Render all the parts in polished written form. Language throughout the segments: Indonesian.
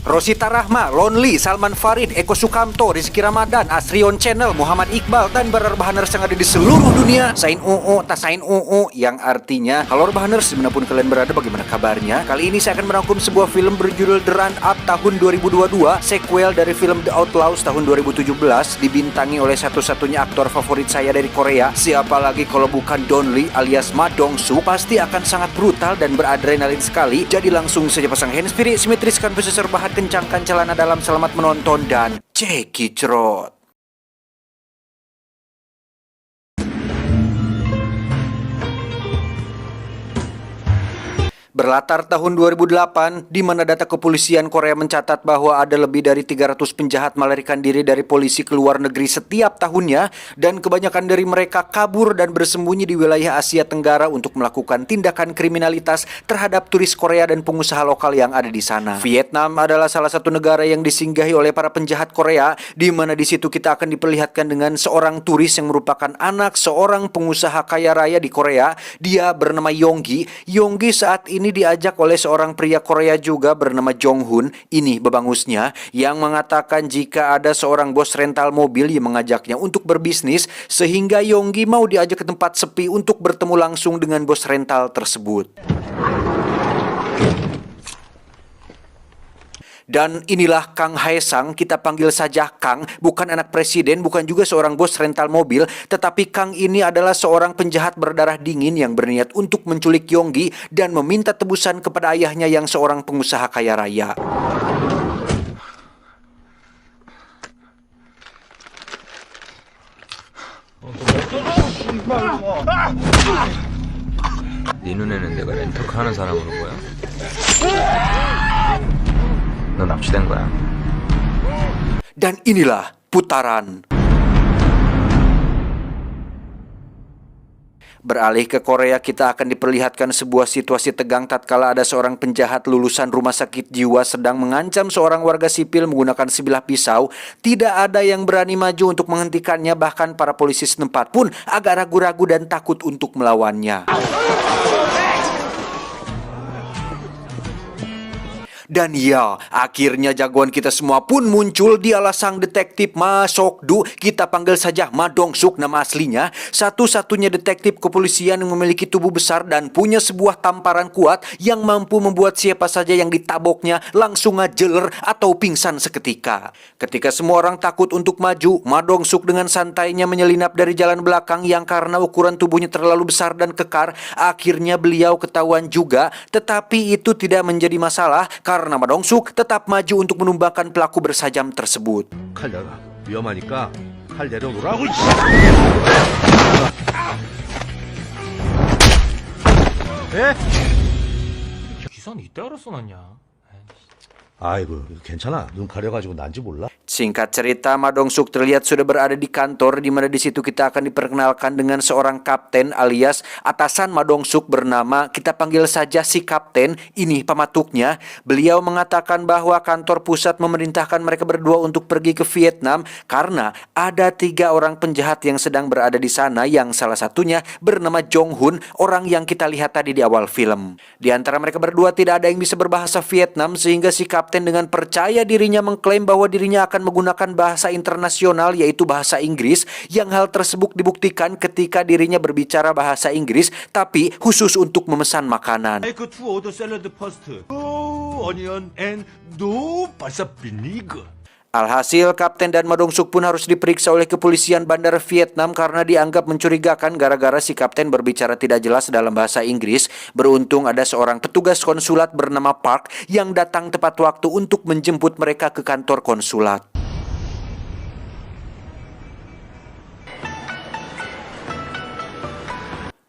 Rosita Rahma, Lonely, Salman Farid, Eko Sukamto, Rizky Ramadan, Asrion Channel, Muhammad Iqbal, dan Rebahaners yang ada di seluruh dunia. Sain UU, tasain UU, yang artinya, halo Rebahaners, dimanapun kalian berada, bagaimana kabarnya? Kali ini saya akan merangkum sebuah film berjudul The Run Up tahun 2022, sequel dari film The Outlaws tahun 2017, dibintangi oleh satu-satunya aktor favorit saya dari Korea. Siapa lagi kalau bukan Don Lee alias Ma Dong Suk. Pasti akan sangat brutal dan beradrenalin sekali. Jadi langsung saja pasang handsfree, simetriskan posisi rebahan, kencangkan celana dalam, selamat menonton dan cekicrot. Berlatar tahun 2008, di mana data kepolisian Korea mencatat bahwa ada lebih dari 300 penjahat melarikan diri dari polisi ke luar negeri setiap tahunnya, dan kebanyakan dari mereka kabur dan bersembunyi di wilayah Asia Tenggara untuk melakukan tindakan kriminalitas terhadap turis Korea dan pengusaha lokal yang ada di sana. Vietnam adalah salah satu negara yang disinggahi oleh para penjahat Korea, di mana di situ kita akan diperlihatkan dengan seorang turis yang merupakan anak seorang pengusaha kaya raya di Korea. Dia bernama Yonggi. Yonggi saat ini diajak oleh seorang pria Korea juga bernama Jong Hoon. Ini bebangusnya yang mengatakan jika ada seorang bos rental mobil yang mengajaknya untuk berbisnis, sehingga Yonggi mau diajak ke tempat sepi untuk bertemu langsung dengan bos rental tersebut. Dan inilah Kang Haesang, kita panggil saja Kang, bukan anak presiden, bukan juga seorang bos rental mobil, tetapi Kang ini adalah seorang penjahat berdarah dingin yang berniat untuk menculik Yonggi dan meminta tebusan kepada ayahnya yang seorang pengusaha kaya raya. 네 눈에는 내가 렌터카 하는 사람으로 보여? 너 납치된 거야. Dan inilah putaran. Beralih ke Korea, kita akan diperlihatkan sebuah situasi tegang tatkala ada seorang penjahat lulusan rumah sakit jiwa sedang mengancam seorang warga sipil menggunakan sebilah pisau. Tidak ada yang berani maju untuk menghentikannya, bahkan para polisi setempat pun agak ragu-ragu dan takut untuk melawannya. Dan ya, akhirnya jagoan kita semua pun muncul. Dialah sang detektif Ma Sok-du. Kita panggil saja Ma Dong Suk nama aslinya. Satu-satunya detektif kepolisian yang memiliki tubuh besar dan punya sebuah tamparan kuat yang mampu membuat siapa saja yang ditaboknya langsung ngajeler atau pingsan seketika. Ketika semua orang takut untuk maju, Ma Dong Suk dengan santainya menyelinap dari jalan belakang yang karena ukuran tubuhnya terlalu besar dan kekar, akhirnya beliau ketahuan juga. Tetapi itu tidak menjadi masalah karena Ma Dong Suk tetap maju untuk menumbangkan pelaku bersajam tersebut. 칼 내놔. 위험하니까 칼 내려놓으라고. 예? 기사는 이때 알아서 났냐? 아이고 괜찮아. 눈 가려가지고 난지 몰라. Singkat cerita, Ma Dong Suk terlihat sudah berada di kantor, di mana di situ kita akan diperkenalkan dengan seorang kapten alias atasan Ma Dong Suk bernama, kita panggil saja si kapten. Ini pematuknya. Beliau mengatakan bahwa kantor pusat memerintahkan mereka berdua untuk pergi ke Vietnam karena ada 3 orang penjahat yang sedang berada di sana, yang salah satunya bernama Jong Hoon, orang yang kita lihat tadi di awal film. Di antara mereka berdua tidak ada yang bisa berbahasa Vietnam, sehingga si kapten dengan percaya dirinya mengklaim bahwa dirinya akan menggunakan bahasa internasional, yaitu bahasa Inggris, yang hal tersebut dibuktikan ketika dirinya berbicara bahasa Inggris tapi khusus untuk memesan makanan. Make 2 order salad first. No onion and no balsa vinegar. Alhasil, Kapten dan Ma Dong Suk pun harus diperiksa oleh kepolisian bandar Vietnam karena dianggap mencurigakan gara-gara si Kapten berbicara tidak jelas dalam bahasa Inggris. Beruntung ada seorang petugas konsulat bernama Park yang datang tepat waktu untuk menjemput mereka ke kantor konsulat.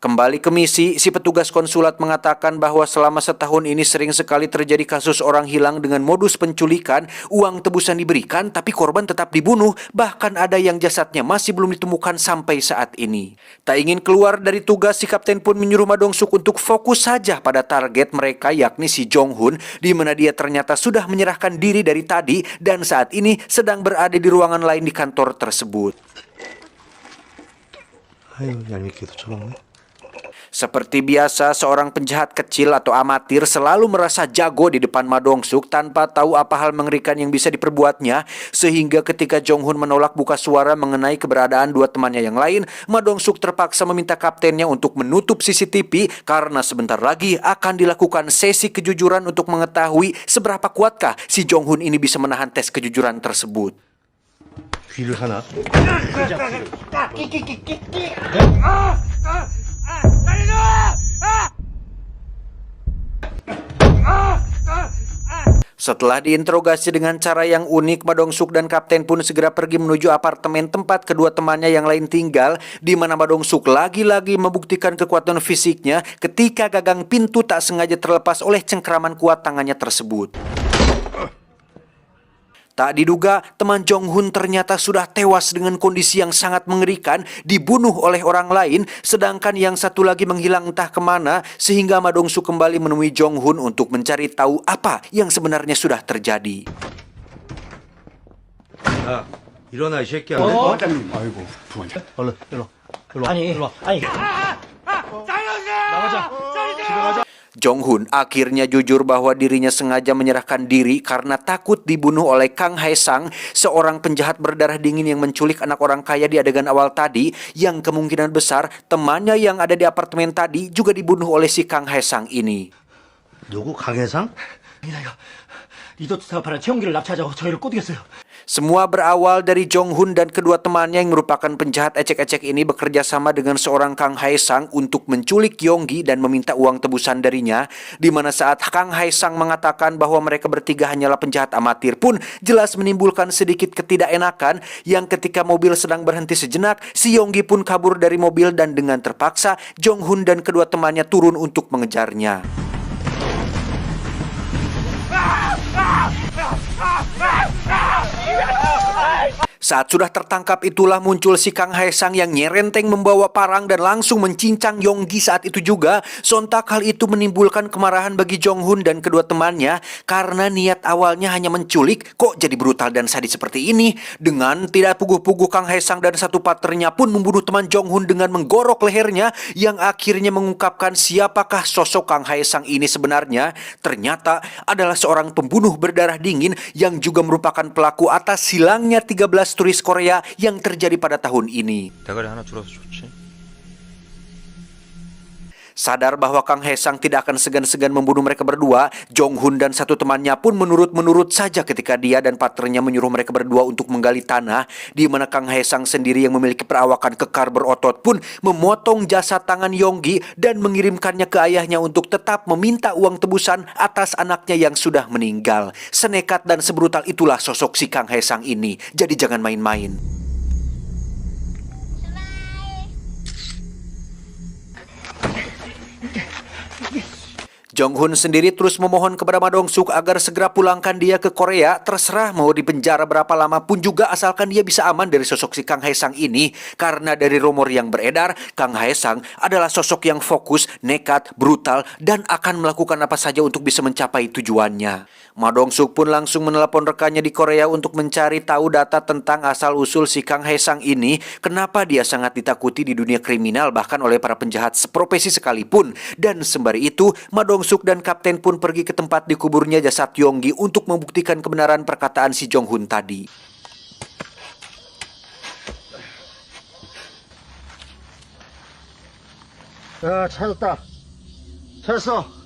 Kembali ke misi, si petugas konsulat mengatakan bahwa selama setahun ini sering sekali terjadi kasus orang hilang dengan modus penculikan, uang tebusan diberikan tapi korban tetap dibunuh, bahkan ada yang jasadnya masih belum ditemukan sampai saat ini. Tak ingin keluar dari tugas, si kapten pun menyuruh Ma Dong Suk untuk fokus saja pada target mereka, yakni si Jong Hoon, di mana dia ternyata sudah menyerahkan diri dari tadi dan saat ini sedang berada di ruangan lain di kantor tersebut. 아유 얄밉게도 처먹네. Seperti biasa, seorang penjahat kecil atau amatir selalu merasa jago di depan Ma Dong-suk tanpa tahu apa hal mengerikan yang bisa diperbuatnya, sehingga ketika Jong-hun menolak buka suara mengenai keberadaan dua temannya yang lain, Ma Dong-suk terpaksa meminta kaptennya untuk menutup CCTV karena sebentar lagi akan dilakukan sesi kejujuran untuk mengetahui seberapa kuatkah si Jong-hun ini bisa menahan tes kejujuran tersebut. 귀를 하나? Setelah diinterogasi dengan cara yang unik, Ma Dong-suk dan kapten pun segera pergi menuju apartemen tempat kedua temannya yang lain tinggal, di mana Ma Dong-suk lagi-lagi membuktikan kekuatan fisiknya ketika gagang pintu tak sengaja terlepas oleh cengkraman kuat tangannya tersebut. Tak diduga, teman Jong-hun ternyata sudah tewas dengan kondisi yang sangat mengerikan, dibunuh oleh orang lain, sedangkan yang satu lagi menghilang entah kemana, sehingga Ma Dong-suk kembali menemui Jong-hun untuk mencari tahu apa yang sebenarnya sudah terjadi. 야, 일어나 이 새끼야. 아이고, 부모님. 얼른, 일로 와. 아니, 일로 와. 아니. 나가자. 집에 가자. Jong-hun akhirnya jujur bahwa dirinya sengaja menyerahkan diri karena takut dibunuh oleh Kang Hae-sang, seorang penjahat berdarah dingin yang menculik anak orang kaya di adegan awal tadi, yang kemungkinan besar temannya yang ada di apartemen tadi juga dibunuh oleh si Kang Hae-sang ini. 누구 강혜상? 이나요. 리조트 사업하는 최용기를 납치하자고 저희를 꼬드겼어요. Semua berawal dari Jong-hun dan kedua temannya yang merupakan penjahat ecek-ecek ini bekerja sama dengan seorang Kang Hae-sang untuk menculik Yonggi dan meminta uang tebusan darinya, di mana saat Kang Hae-sang mengatakan bahwa mereka bertiga hanyalah penjahat amatir pun jelas menimbulkan sedikit ketidakenakan, yang ketika mobil sedang berhenti sejenak, si Yonggi pun kabur dari mobil dan dengan terpaksa Jong-hun dan kedua temannya turun untuk mengejarnya. Saat sudah tertangkap itulah muncul si Kang Hae-sang yang nyerenteng membawa parang dan langsung mencincang Yonggi saat itu juga. Sontak hal itu menimbulkan kemarahan bagi Jong-hun dan kedua temannya karena niat awalnya hanya menculik, kok jadi brutal dan sadis seperti ini. Dengan tidak puguh-puguh, Kang Hae-sang dan satu partnernya pun membunuh teman Jong-hun dengan menggorok lehernya, yang akhirnya mengungkapkan siapakah sosok Kang Hae-sang ini sebenarnya. Ternyata adalah seorang pembunuh berdarah dingin yang juga merupakan pelaku atas hilangnya 13 turis Korea yang terjadi pada tahun ini. 대가리 하나 줄어서 좋지. Sadar bahwa Kang Hae-sang tidak akan segan-segan membunuh mereka berdua, Jong-hun dan satu temannya pun menurut saja ketika dia dan partnernya menyuruh mereka berdua untuk menggali tanah, di mana Kang Hae-sang sendiri yang memiliki perawakan kekar berotot pun memotong jasad tangan Yonggi dan mengirimkannya ke ayahnya untuk tetap meminta uang tebusan atas anaknya yang sudah meninggal. Senekat dan sebrutal itulah sosok si Kang Hae-sang ini, jadi jangan main-main. Jong-hun sendiri terus memohon kepada Ma Dong-suk agar segera pulangkan dia ke Korea. Terserah mau dipenjara berapa lama pun juga, asalkan dia bisa aman dari sosok si Kang Hae-sang ini. Karena dari rumor yang beredar, Kang Hae-sang adalah sosok yang fokus, nekat, brutal, dan akan melakukan apa saja untuk bisa mencapai tujuannya. Ma Dong-suk pun langsung menelepon rekannya di Korea untuk mencari tahu data tentang asal-usul si Kang Hae-sang ini, kenapa dia sangat ditakuti di dunia kriminal bahkan oleh para penjahat seprofesi sekalipun. Dan sembari itu, Ma Dong-suk dan kapten pun pergi ke tempat dikuburnya jasad Yonggi untuk membuktikan kebenaran perkataan si Jong-hun tadi. 야, 찾았다. 찾았어.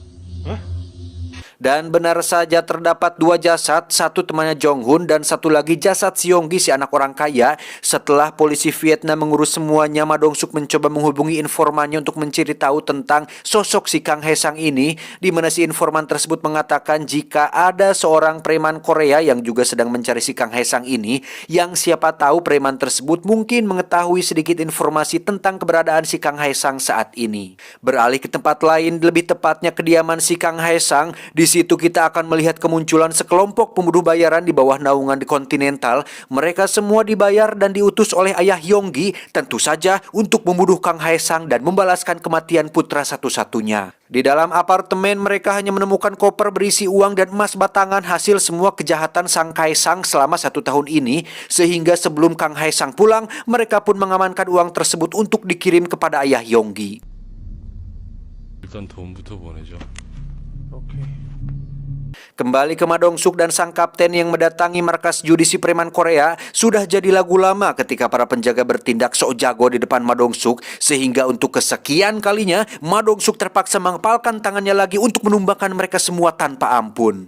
Dan benar saja terdapat dua jasad, satu temannya Jong-hun dan satu lagi jasad si Yonggi, si anak orang kaya. Setelah polisi Vietnam mengurus semuanya, Ma Dong-suk mencoba menghubungi informannya untuk mencari tahu tentang sosok si Kang Hae-sang ini, di mana si informan tersebut mengatakan jika ada seorang preman Korea yang juga sedang mencari si Kang Hae-sang ini, yang siapa tahu preman tersebut mungkin mengetahui sedikit informasi tentang keberadaan si Kang Hae-sang saat ini. Beralih ke tempat lain, lebih tepatnya kediaman si Kang Hae-sang. Di situ kita akan melihat kemunculan sekelompok pembunuh bayaran di bawah naungan di Continental. Mereka semua dibayar dan diutus oleh ayah Yonggi, tentu saja untuk membunuh Kang Hae-sang dan membalaskan kematian putra satu-satunya. Di dalam apartemen mereka hanya menemukan koper berisi uang dan emas batangan hasil semua kejahatan Sang Hae-sang selama 1 tahun ini, sehingga sebelum Kang Hae-sang pulang, mereka pun mengamankan uang tersebut untuk dikirim kepada ayah Yonggi. 일단 돈부터 보내죠. Kembali ke Ma Dong-suk dan sang kapten yang mendatangi markas judisi preman Korea, sudah jadi lagu lama ketika para penjaga bertindak sok jago di depan Ma Dong-suk, sehingga untuk kesekian kalinya Ma Dong-suk terpaksa mengepalkan tangannya lagi untuk menumbangkan mereka semua tanpa ampun.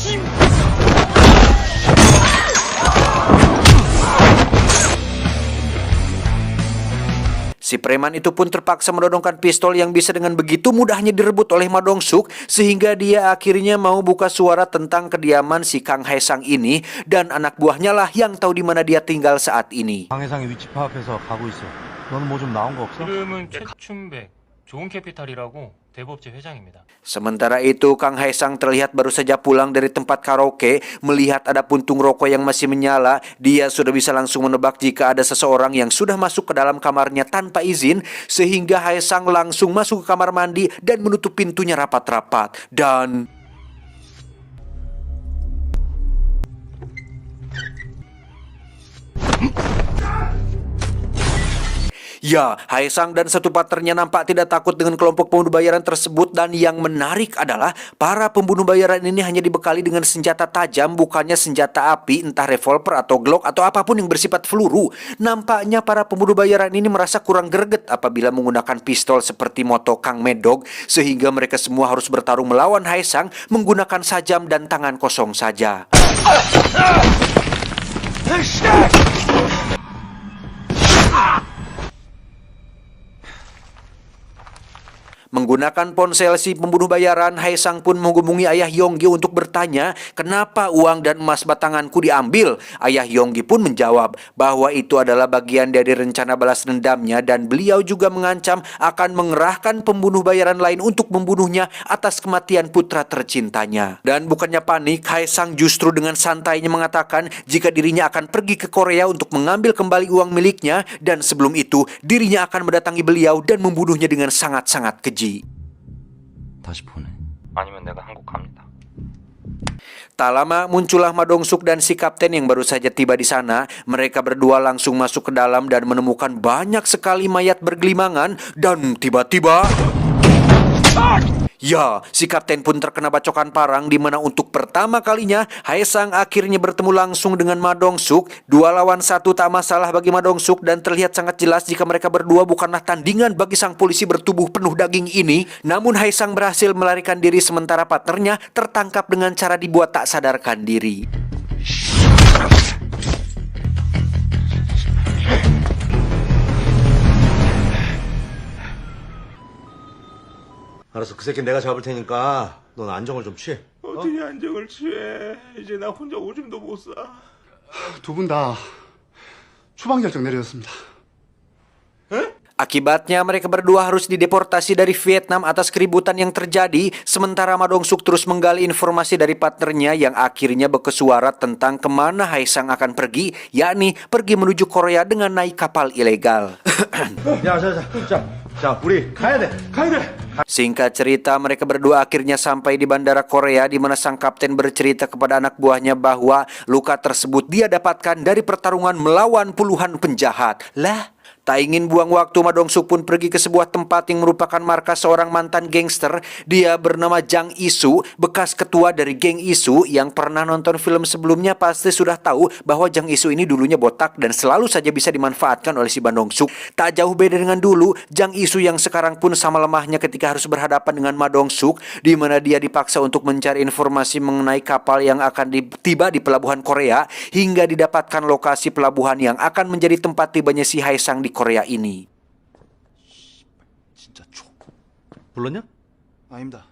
Si preman itu pun terpaksa menodongkan pistol yang bisa dengan begitu mudahnya direbut oleh Ma Dong-suk, sehingga dia akhirnya mau buka suara tentang kediaman si Kang Hae-sang ini, dan anak buahnya lah yang tahu di mana dia tinggal saat ini. 강해상이 위치 파악해서 가고 있어. 너는 뭐 좀 나온 거 없어? 이름은 최춘백, 좋은 캐피탈이라고 대부업체 회장입니다. Sementara itu, Kang Hae-sang terlihat baru saja pulang dari tempat karaoke. Melihat ada puntung rokok yang masih menyala, dia sudah bisa langsung menebak jika ada seseorang yang sudah masuk ke dalam kamarnya tanpa izin, sehingga Hae-sang langsung masuk ke kamar mandi dan menutup pintunya rapat-rapat. Dan ya, Hae-sang dan satu partnernya nampak tidak takut dengan kelompok pembunuh bayaran tersebut, dan yang menarik adalah para pembunuh bayaran ini hanya dibekali dengan senjata tajam, bukannya senjata api, entah revolver atau glock atau apapun yang bersifat peluru. Nampaknya para pembunuh bayaran ini merasa kurang greget apabila menggunakan pistol seperti moto Kang Medog, sehingga mereka semua harus bertarung melawan Hae-sang menggunakan sajam dan tangan kosong saja. Menggunakan ponsel si pembunuh bayaran, Hae-sang pun menghubungi ayah Yonggi untuk bertanya kenapa uang dan emas batanganku diambil. Ayah Yonggi pun menjawab bahwa itu adalah bagian dari rencana balas dendamnya, dan beliau juga mengancam akan mengerahkan pembunuh bayaran lain untuk membunuhnya atas kematian putra tercintanya. Dan bukannya panik, Hae-sang justru dengan santainya mengatakan jika dirinya akan pergi ke Korea untuk mengambil kembali uang miliknya, dan sebelum itu dirinya akan mendatangi beliau dan membunuhnya dengan sangat-sangat keji. 다시 보내. 아니면 내가 한국 갑니다. Tak lama muncullah Ma Dong-suk dan si kapten yang baru saja tiba di sana. Mereka berdua langsung masuk ke dalam dan menemukan banyak sekali mayat bergelimangan, dan tiba-tiba ya, si kapten pun terkena bacokan parang, di mana untuk pertama kalinya Hae-sang akhirnya bertemu langsung dengan Ma Dong-suk. 2 lawan 1 tak masalah bagi Ma Dong-suk, dan terlihat sangat jelas jika mereka berdua bukanlah tandingan bagi sang polisi bertubuh penuh daging ini. Namun Hae-sang berhasil melarikan diri, sementara partnernya tertangkap dengan cara dibuat tak sadarkan diri. 알았어, 그 새끼 내가 잡을 테니까 넌 안정을 좀 취해. 어떻게 안정을 취해? 이제 나 혼자 오줌도 못 싸. 두 분 다 추방 결정 내려졌습니다. Akibatnya mereka berdua harus dideportasi dari Vietnam atas keributan yang terjadi, sementara Ma Dong-suk terus menggali informasi dari partnernya yang akhirnya berkesuara tentang kemana Hae-sang akan pergi, yakni pergi menuju Korea dengan naik kapal ilegal. 자, 우리 가야 돼. Singkat cerita, mereka berdua akhirnya sampai di bandara Korea, di mana sang kapten bercerita kepada anak buahnya bahwa luka tersebut dia dapatkan dari pertarungan melawan puluhan penjahat. Lah, tak ingin buang waktu, Ma Dong-suk pun pergi ke sebuah tempat yang merupakan markas seorang mantan gangster. Dia bernama Jang Isu, bekas ketua dari geng Isu. Yang pernah nonton film sebelumnya pasti sudah tahu bahwa Jang Isu ini dulunya botak dan selalu saja bisa dimanfaatkan oleh si Ma Dong-suk. Tak jauh beda dengan dulu, Jang Isu yang sekarang pun sama lemahnya ketika harus berhadapan dengan Ma Dong-suk, di mana dia dipaksa untuk mencari informasi mengenai kapal yang akan tiba di pelabuhan Korea, hingga didapatkan lokasi pelabuhan yang akan menjadi tempat tibanya si Hae-sang di Korea ini. 불렀냐? 아닙니다.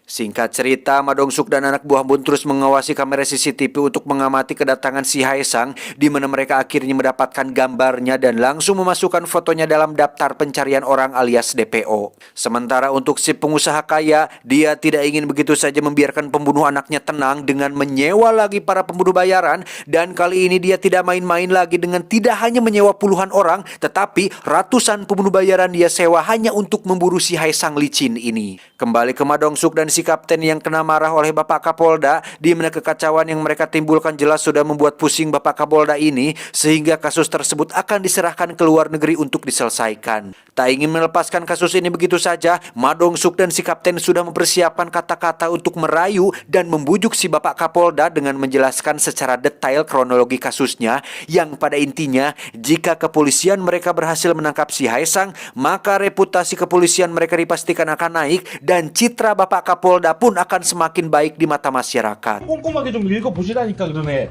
Singkat cerita, Ma Dong-suk dan anak buah pun terus mengawasi kamera CCTV untuk mengamati kedatangan si Hae-sang, di mana mereka akhirnya mendapatkan gambarnya dan langsung memasukkan fotonya dalam daftar pencarian orang alias DPO. Sementara untuk si pengusaha kaya, dia tidak ingin begitu saja membiarkan pembunuh anaknya tenang dengan menyewa lagi para pembunuh bayaran, dan kali ini dia tidak main-main lagi dengan tidak hanya menyewa puluhan orang, tetapi ratusan pembunuh bayaran dia sewa hanya untuk memburu si Hae-sang licin ini. Kembali ke Ma Dong-suk dan si si kapten yang kena marah oleh Bapak Kapolda, di mana kekacauan yang mereka timbulkan jelas sudah membuat pusing Bapak Kapolda ini, sehingga kasus tersebut akan diserahkan ke luar negeri untuk diselesaikan. Tak ingin melepaskan kasus ini begitu saja, Ma Dong-suk dan si kapten sudah mempersiapkan kata-kata untuk merayu dan membujuk si Bapak Kapolda dengan menjelaskan secara detail kronologi kasusnya, yang pada intinya, jika kepolisian mereka berhasil menangkap si Haesang, maka reputasi kepolisian mereka dipastikan akan naik dan citra Bapak Kapolda pun akan semakin baik di mata masyarakat. 꼼꼼하게 좀 읽어보시라니까 그러네.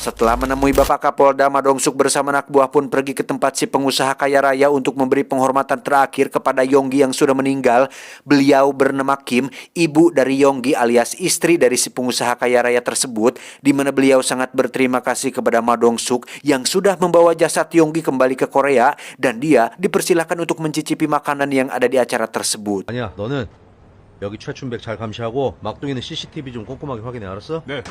Setelah menemui Bapak Kapolda, Ma Dong-suk bersama anak buah pun pergi ke tempat si pengusaha kaya raya untuk memberi penghormatan terakhir kepada Yonggi yang sudah meninggal. Beliau bernama Kim, ibu dari Yonggi alias istri dari si pengusaha kaya raya tersebut, di mana beliau sangat berterima kasih kepada Ma Dong-suk yang sudah membawa jasad Yonggi kembali ke Korea, dan dia dipersilahkan untuk mencicipi makanan yang ada di acara tersebut. 아니야, 너는 여기 최춘백 잘 감시하고 막둥이는 CCTV 좀 꼼꼼하게 확인해, 알았어? 네.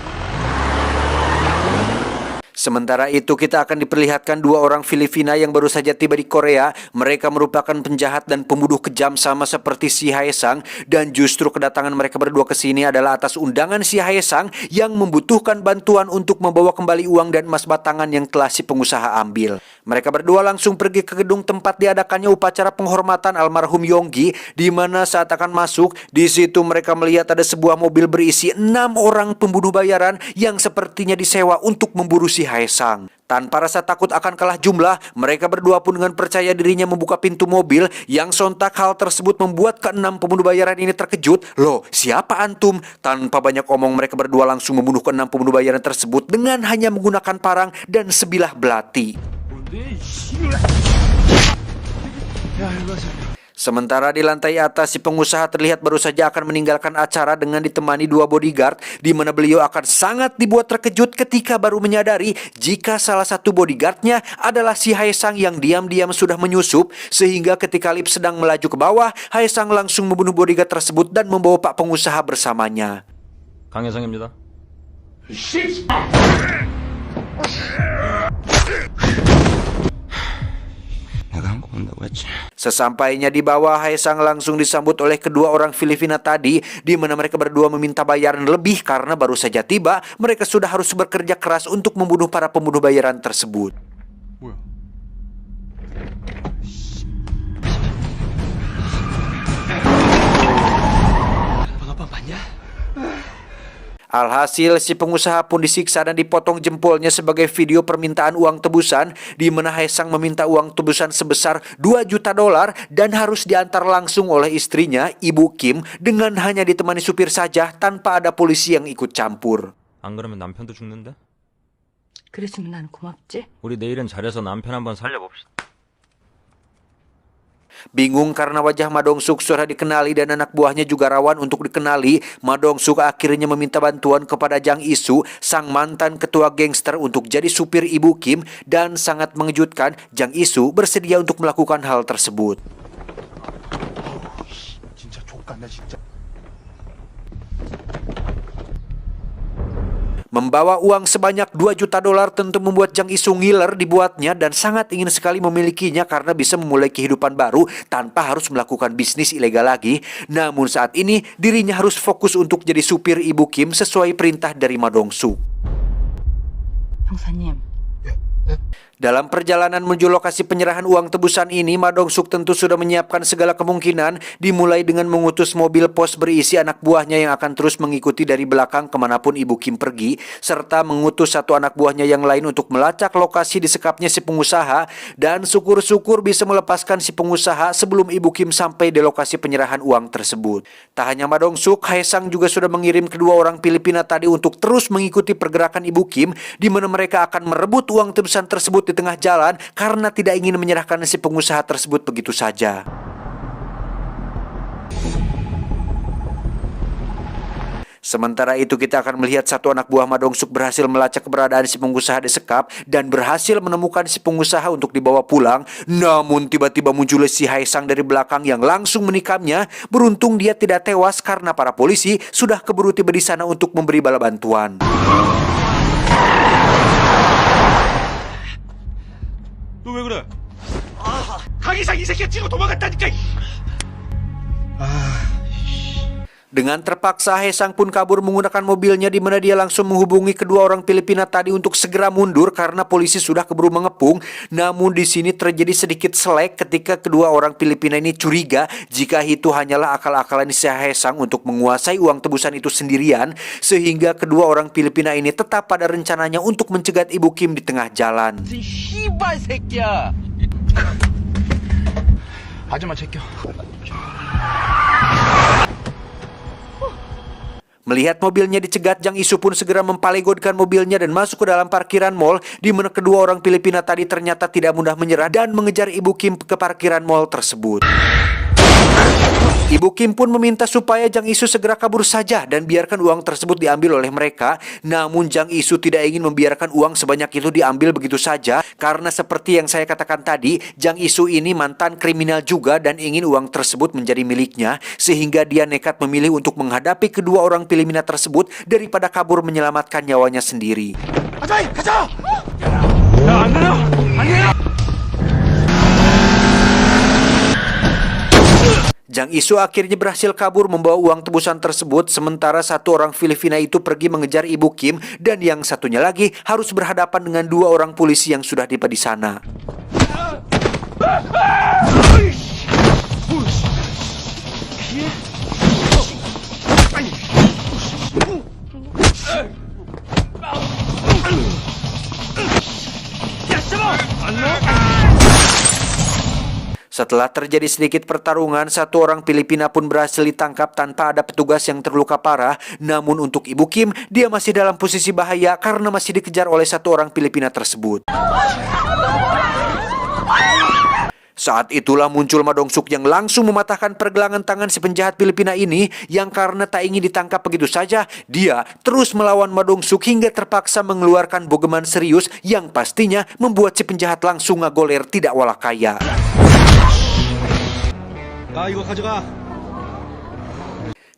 Sementara itu kita akan diperlihatkan dua orang Filipina yang baru saja tiba di Korea. Mereka merupakan penjahat dan pembunuh kejam sama seperti si Haesang, dan justru kedatangan mereka berdua ke sini adalah atas undangan si Haesang yang membutuhkan bantuan untuk membawa kembali uang dan emas batangan yang telah si pengusaha ambil. Mereka berdua langsung pergi ke gedung tempat diadakannya upacara penghormatan almarhum Yonggi, di mana saat akan masuk, di situ mereka melihat ada sebuah mobil berisi 6 orang pembunuh bayaran yang sepertinya disewa untuk memburu si Haesang. Tanpa rasa takut akan kalah jumlah, mereka berdua pun dengan percaya dirinya membuka pintu mobil, yang sontak hal tersebut membuat ke-6 pembunuh bayaran ini terkejut. Loh, siapa antum? Tanpa banyak omong, mereka berdua langsung membunuh ke-6 pembunuh bayaran tersebut dengan hanya menggunakan parang dan sebilah belati. Sementara di lantai atas, si pengusaha terlihat baru saja akan meninggalkan acara dengan ditemani 2 bodyguard, di mana beliau akan sangat dibuat terkejut ketika baru menyadari jika salah satu bodyguardnya adalah si Haesang yang diam-diam sudah menyusup, sehingga ketika lift sedang melaju ke bawah, Haesang langsung membunuh bodyguard tersebut dan membawa Pak pengusaha bersamanya. 강혜성입니다. Sesampainya di bawah, Haesang langsung disambut oleh kedua orang Filipina tadi, di mana mereka berdua meminta bayaran lebih karena baru saja tiba. Mereka sudah harus bekerja keras untuk membunuh para pembunuh bayaran tersebut. Alhasil, si pengusaha pun disiksa dan dipotong jempolnya sebagai video permintaan uang tebusan, di mana Haesang meminta uang tebusan sebesar $2 juta dan harus diantar langsung oleh istrinya, Ibu Kim, dengan hanya ditemani supir saja tanpa ada polisi yang ikut campur. 안 그러면 남편도 죽는데? 그랬으면 나는 고맙지. 우리 내일은 잘해서 남편 한번 살려봅시다. Bingung karena wajah Ma Dong-suk sudah dikenali dan anak buahnya juga rawan untuk dikenali, Ma Dong-suk akhirnya meminta bantuan kepada Jang Isu, sang mantan ketua gangster, untuk jadi supir Ibu Kim, dan sangat mengejutkan, Jang Isu bersedia untuk melakukan hal tersebut. 진짜 족같네 진짜. Membawa uang sebanyak $2 juta tentu membuat Jang Isu ngiler dibuatnya dan sangat ingin sekali memilikinya karena bisa memulai kehidupan baru tanpa harus melakukan bisnis ilegal lagi. Namun saat ini dirinya harus fokus untuk jadi supir Ibu Kim sesuai perintah dari Ma Dong-suk. 형사님, Dalam perjalanan menuju lokasi penyerahan uang tebusan ini, Ma Dong-suk tentu sudah menyiapkan segala kemungkinan, dimulai dengan mengutus mobil pos berisi anak buahnya yang akan terus mengikuti dari belakang kemanapun Ibu Kim pergi, serta mengutus satu anak buahnya yang lain untuk melacak lokasi disekapnya si pengusaha, dan syukur-syukur bisa melepaskan si pengusaha sebelum Ibu Kim sampai di lokasi penyerahan uang tersebut. Tak hanya Ma Dong-suk, Haesang juga sudah mengirim kedua orang Filipina tadi untuk terus mengikuti pergerakan Ibu Kim, di mana mereka akan merebut uang tebusan tersebut di tengah jalan karena tidak ingin menyerahkan si pengusaha tersebut begitu saja. Sementara itu kita akan melihat satu anak buah Ma Dong-suk berhasil melacak keberadaan si pengusaha disekap dan berhasil menemukan si pengusaha untuk dibawa pulang. Namun tiba-tiba muncul si Haesang dari belakang yang langsung menikamnya. Beruntung dia tidak tewas karena para polisi sudah keburu tiba di sana untuk memberi bala bantuan. 너 왜 그래? 강희상 이 새끼가 치고 도망갔다니까. Dengan terpaksa, Haesang pun kabur menggunakan mobilnya di mana dia langsung menghubungi kedua orang Filipina tadi untuk segera mundur karena polisi sudah keburu mengepung. Namun di sini terjadi sedikit selek ketika kedua orang Filipina ini curiga jika itu hanyalah akal-akalan si Haesang untuk menguasai uang tebusan itu sendirian, sehingga kedua orang Filipina ini tetap pada rencananya untuk mencegat Ibu Kim di tengah jalan. 씨발 새끼야. 아줌마 제껴. Melihat mobilnya dicegat, Jang Isu pun segera mempalegodkan mobilnya dan masuk ke dalam parkiran mall, di mana kedua orang Filipina tadi ternyata tidak mudah menyerah dan mengejar Ibu Kim ke parkiran mall tersebut. Ibu Kim pun meminta supaya Jang Isu segera kabur saja dan biarkan uang tersebut diambil oleh mereka. Namun Jang Isu tidak ingin membiarkan uang sebanyak itu diambil begitu saja, karena seperti yang saya katakan tadi, Jang Isu ini mantan kriminal juga dan ingin uang tersebut menjadi miliknya, sehingga dia nekat memilih untuk menghadapi kedua orang Filipina tersebut daripada kabur menyelamatkan nyawanya sendiri. 아자이 가자. 야안 내려. 안 내려. Jang Isu akhirnya berhasil kabur membawa uang tebusan tersebut, sementara satu orang Filipina itu pergi mengejar Ibu Kim dan yang satunya lagi harus berhadapan dengan dua orang polisi yang sudah tiba di sana. Setelah terjadi sedikit pertarungan, satu orang Filipina pun berhasil ditangkap tanpa ada petugas yang terluka parah. Namun untuk Ibu Kim, dia masih dalam posisi bahaya karena masih dikejar oleh satu orang Filipina tersebut. Saat itulah muncul Ma Dong-suk yang langsung mematahkan pergelangan tangan si penjahat Filipina ini, yang karena tak ingin ditangkap begitu saja, dia terus melawan Ma Dong-suk hingga terpaksa mengeluarkan bogeman serius yang pastinya membuat si penjahat langsung ngagoler tidak walah kaya. 이거 가져가.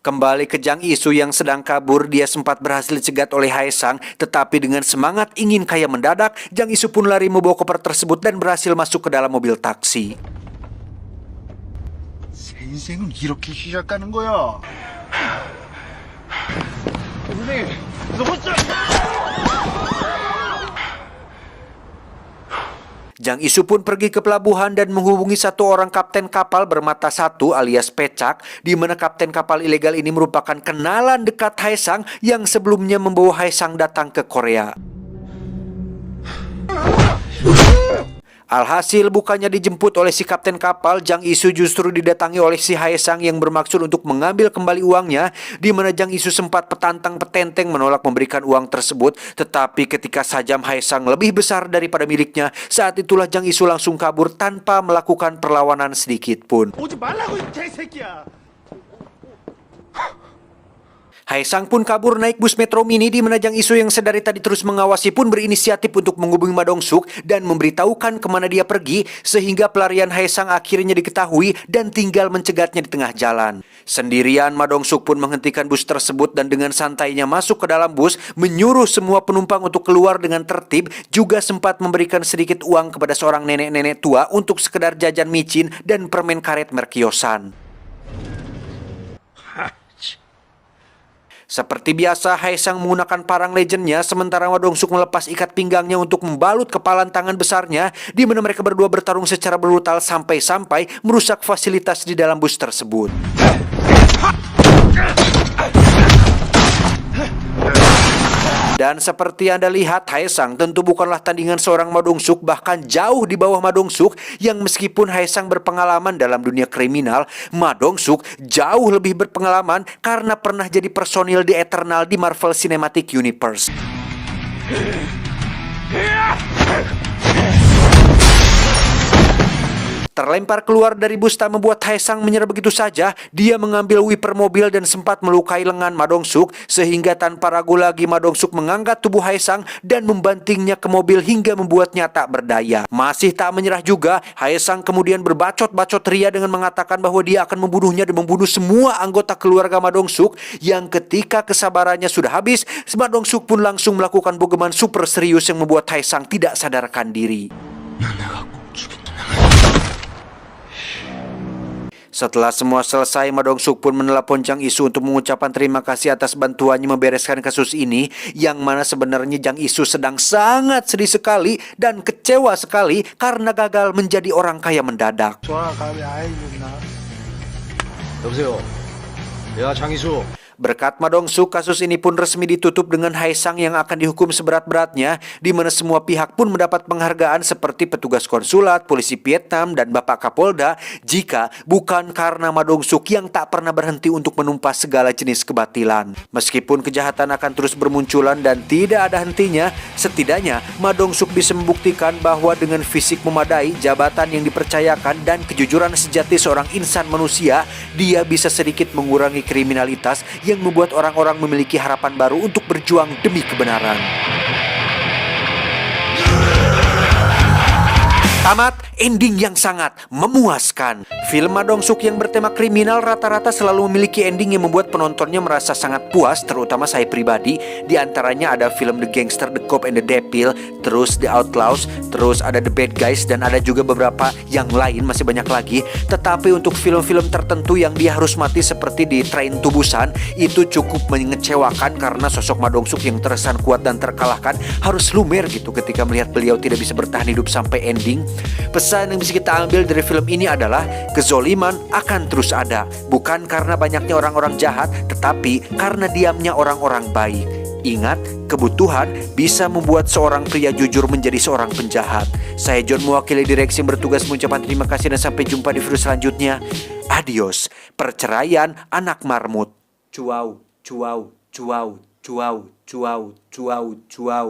Kembali ke Jang Isu yang sedang kabur, dia sempat berhasil dicegat oleh Haesang, tetapi dengan semangat ingin kaya mendadak, Jang Isu pun lari membawa koper tersebut dan berhasil masuk ke dalam mobil taksi. 새 인생은 이렇게 시작하는 거야. Jang Isu pun pergi ke pelabuhan dan menghubungi satu orang kapten kapal bermata satu alias Pecak, di mana kapten kapal ilegal ini merupakan kenalan dekat Haesang yang sebelumnya membawa Haesang datang ke Korea. Alhasil bukannya dijemput oleh si kapten kapal, Jang Isu justru didatangi oleh si Haesang yang bermaksud untuk mengambil kembali uangnya, di mana Jang Isu sempat petantang petenteng menolak memberikan uang tersebut. Tetapi ketika sajam Haesang lebih besar daripada miliknya, saat itulah Jang Isu langsung kabur tanpa melakukan perlawanan sedikit pun. 오지 말라고 이 개새끼야. Haesang pun kabur naik bus Metro Mini, di mana Jang Isu yang sedari tadi terus mengawasi pun berinisiatif untuk menghubungi Ma Dong-suk dan memberitahukan kemana dia pergi, sehingga pelarian Haesang akhirnya diketahui dan tinggal mencegatnya di tengah jalan. Sendirian Ma Dong-suk pun menghentikan bus tersebut dan dengan santainya masuk ke dalam bus, menyuruh semua penumpang untuk keluar dengan tertib, juga sempat memberikan sedikit uang kepada seorang nenek-nenek tua untuk sekedar jajan micin dan permen karet merek Yosan. Seperti biasa, Haesang menggunakan parang legendnya, sementara Ma Dong-suk melepas ikat pinggangnya untuk membalut kepalan tangan besarnya, di mana mereka berdua bertarung secara brutal sampai-sampai merusak fasilitas di dalam bus tersebut. Dan seperti Anda lihat, Haesang tentu bukanlah tandingan seorang Ma Dong-suk, bahkan jauh di bawah Ma Dong-suk, yang meskipun Haesang berpengalaman dalam dunia kriminal, Ma Dong-suk jauh lebih berpengalaman karena pernah jadi personil di Eternal di Marvel Cinematic Universe. Terlempar keluar dari bus tak membuat Haesang menyerah begitu saja. Dia mengambil wiper mobil dan sempat melukai lengan Ma Dong-suk, sehingga tanpa ragu lagi Ma Dong-suk mengangkat tubuh Haesang dan membantingnya ke mobil hingga membuatnya tak berdaya. Masih tak menyerah juga, Haesang kemudian berbacot-bacot ria dengan mengatakan bahwa dia akan membunuhnya dan membunuh semua anggota keluarga Ma Dong-suk, yang ketika kesabarannya sudah habis, Ma Dong-suk pun langsung melakukan bogeman super serius yang membuat Haesang tidak sadarkan diri. Setelah semua selesai, Ma Dong-suk pun menelepon Jang Isu untuk mengucapkan terima kasih atas bantuannya membereskan kasus ini, yang mana sebenarnya Jang Isu sedang sangat sedih sekali dan kecewa sekali karena gagal menjadi orang kaya mendadak. 여보세요. 야, 장이수. Berkat Ma Dong-suk, kasus ini pun resmi ditutup dengan Haesang yang akan dihukum seberat-beratnya, di mana semua pihak pun mendapat penghargaan seperti petugas konsulat, polisi Vietnam, dan Bapak Kapolda, jika bukan karena Ma Dong-suk yang tak pernah berhenti untuk menumpas segala jenis kebatilan. Meskipun kejahatan akan terus bermunculan dan tidak ada hentinya, setidaknya Ma Dong-suk bisa membuktikan bahwa dengan fisik memadai, jabatan yang dipercayakan, dan kejujuran sejati seorang insan manusia, dia bisa sedikit mengurangi kriminalitas yang membuat orang-orang memiliki harapan baru untuk berjuang demi kebenaran. Tamat, ending yang sangat memuaskan. Film Ma Dong-suk yang bertema kriminal rata-rata selalu memiliki ending yang membuat penontonnya merasa sangat puas, terutama saya pribadi. Di antaranya ada film The Gangster, The Cop and the Devil, terus The Outlaws, terus ada The Bad Guys, dan ada juga beberapa yang lain, masih banyak lagi. Tetapi untuk film-film tertentu yang dia harus mati seperti di Train to Busan, itu cukup mengecewakan karena sosok Ma Dong-suk yang terkesan kuat dan terkalahkan harus lumer gitu ketika melihat beliau tidak bisa bertahan hidup sampai ending. Pesan yang bisa kita ambil dari film ini adalah kezoliman akan terus ada, bukan karena banyaknya orang-orang jahat, tetapi karena diamnya orang-orang baik. Ingat, kebutuhan bisa membuat seorang pria jujur menjadi seorang penjahat. Saya John, mewakili direksi yang bertugas mengucapkan terima kasih dan sampai jumpa di video selanjutnya. Adios. Perceraian anak marmut. Cuau, cuau, cuau, cuau, cuau, cuau, cuau.